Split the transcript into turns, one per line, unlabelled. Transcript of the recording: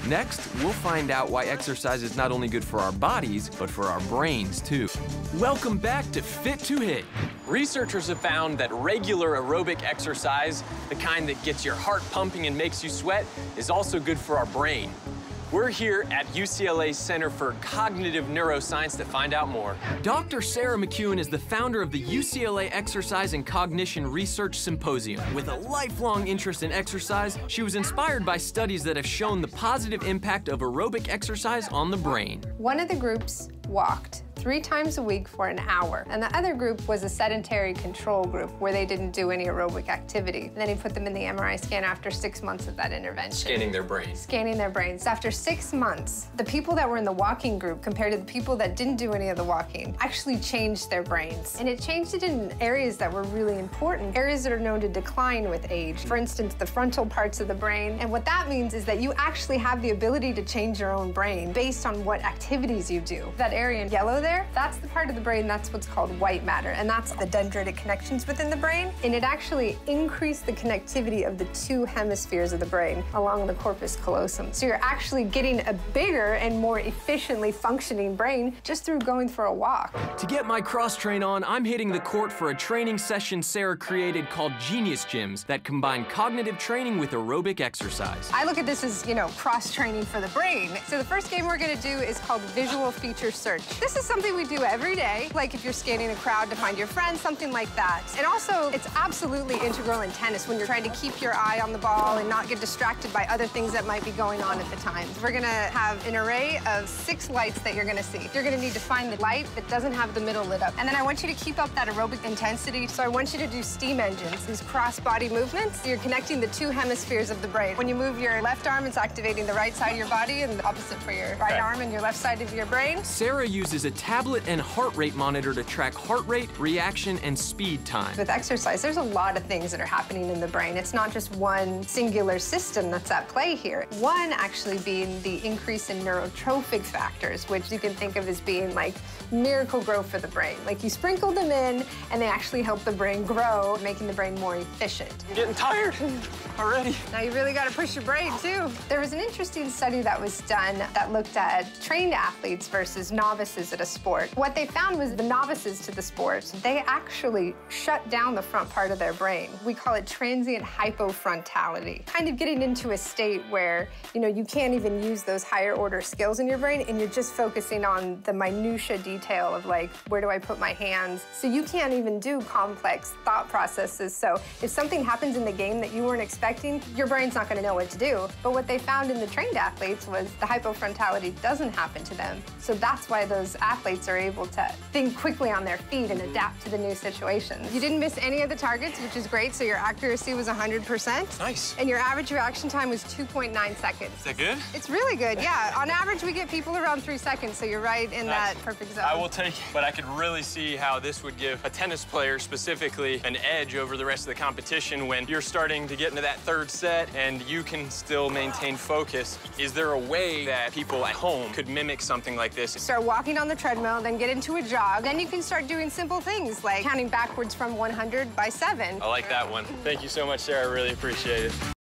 Next, we'll find out why exercise is not only good for our bodies, but for our brains, too. Welcome back to Fit to Hit. Researchers have found that regular aerobic exercise, the kind that gets your heart pumping and makes you sweat, is also good for our brain. We're here at UCLA's Center for Cognitive Neuroscience to find out more. Dr. Sarah McEwen is the founder of the UCLA Exercise and Cognition Research Symposium. With a lifelong interest in exercise, she was inspired by studies that have shown the positive impact of aerobic exercise on the brain.
One of the groups walked 3 times a week for an hour, and the other group was a sedentary control group where they didn't do any aerobic activity. And then he put them in the MRI scan after 6 months of that intervention.
Scanning their brains.
Scanning their brains. After 6 months, the people that were in the walking group compared to the people that didn't do any of the walking actually changed their brains. And it changed it in areas that were really important, areas that are known to decline with age. For instance, the frontal parts of the brain. And what that means is that you actually have the ability to change your own brain based on what activities you do. That area in yellow there, that's the part of the brain that's what's called white matter, and that's the dendritic connections within the brain. And it actually increased the connectivity of the 2 hemispheres of the brain along the corpus callosum. So you're actually getting a bigger and more efficiently functioning brain just through going for a walk.
To get my cross-train on, I'm hitting the court for a training session Sarah created called Genius Gyms that combine cognitive training with aerobic exercise.
I look at this as, cross-training for the brain. So the first game we're gonna do is called Visual Feature Search. This is something we do every day, like if you're scanning a crowd to find your friends, something like that. And also, it's absolutely integral in tennis when you're trying to keep your eye on the ball and not get distracted by other things that might be going on at the time. We're gonna have an array of 6 lights that you're gonna see. You're gonna need to find the light that doesn't have the middle lit up. And then I want you to keep up that aerobic intensity. So I want you to do steam engines, these cross-body movements. You're connecting the 2 hemispheres of the brain. When you move your left arm, it's activating the right side of your body, and the opposite for your right arm and your left side of your brain.
Sarah uses a tablet and heart rate monitor to track heart rate, reaction, and speed time.
With exercise, there's a lot of things that are happening in the brain. It's not just one singular system that's at play here. One actually being the increase in neurotrophic factors, which you can think of as being like miracle grow for the brain. Like you sprinkle them in, and they actually help the brain grow, making the brain more efficient.
I'm getting tired already.
Now you really got to push your brain, too. There was an interesting study that was done that looked at trained athletes versus novices at a sport. What they found was the novices to the sport, they actually shut down the front part of their brain. We call it transient hypofrontality. Kind of getting into a state where, you can't even use those higher order skills in your brain, and you're just focusing on the minutia detail of like, where do I put my hands? So you can't even do complex thought processes. So if something happens in the game that you weren't expecting, your brain's not gonna know what to do. But what they found in the trained athletes was the hypofrontality doesn't happen to them. So that's why those athletes are able to think quickly on their feet and adapt to the new situations. You didn't miss any of the targets, which is great, so your accuracy was 100%.
Nice.
And your average reaction time was 2.9 seconds.
Is that good?
It's really good, yeah. On average, we get people around 3 seconds, so you're right in that perfect zone.
I will take it, but I could really see how this would give a tennis player specifically an edge over the rest of the competition when you're starting to get into that 3rd set and you can still maintain focus. Is there a way that people at home could mimic something like this?
Start walking on the treadmill, then get into a jog. Then you can start doing simple things like counting backwards from 100 by 7.
I like that one. Thank you so much, Sarah. I really appreciate it.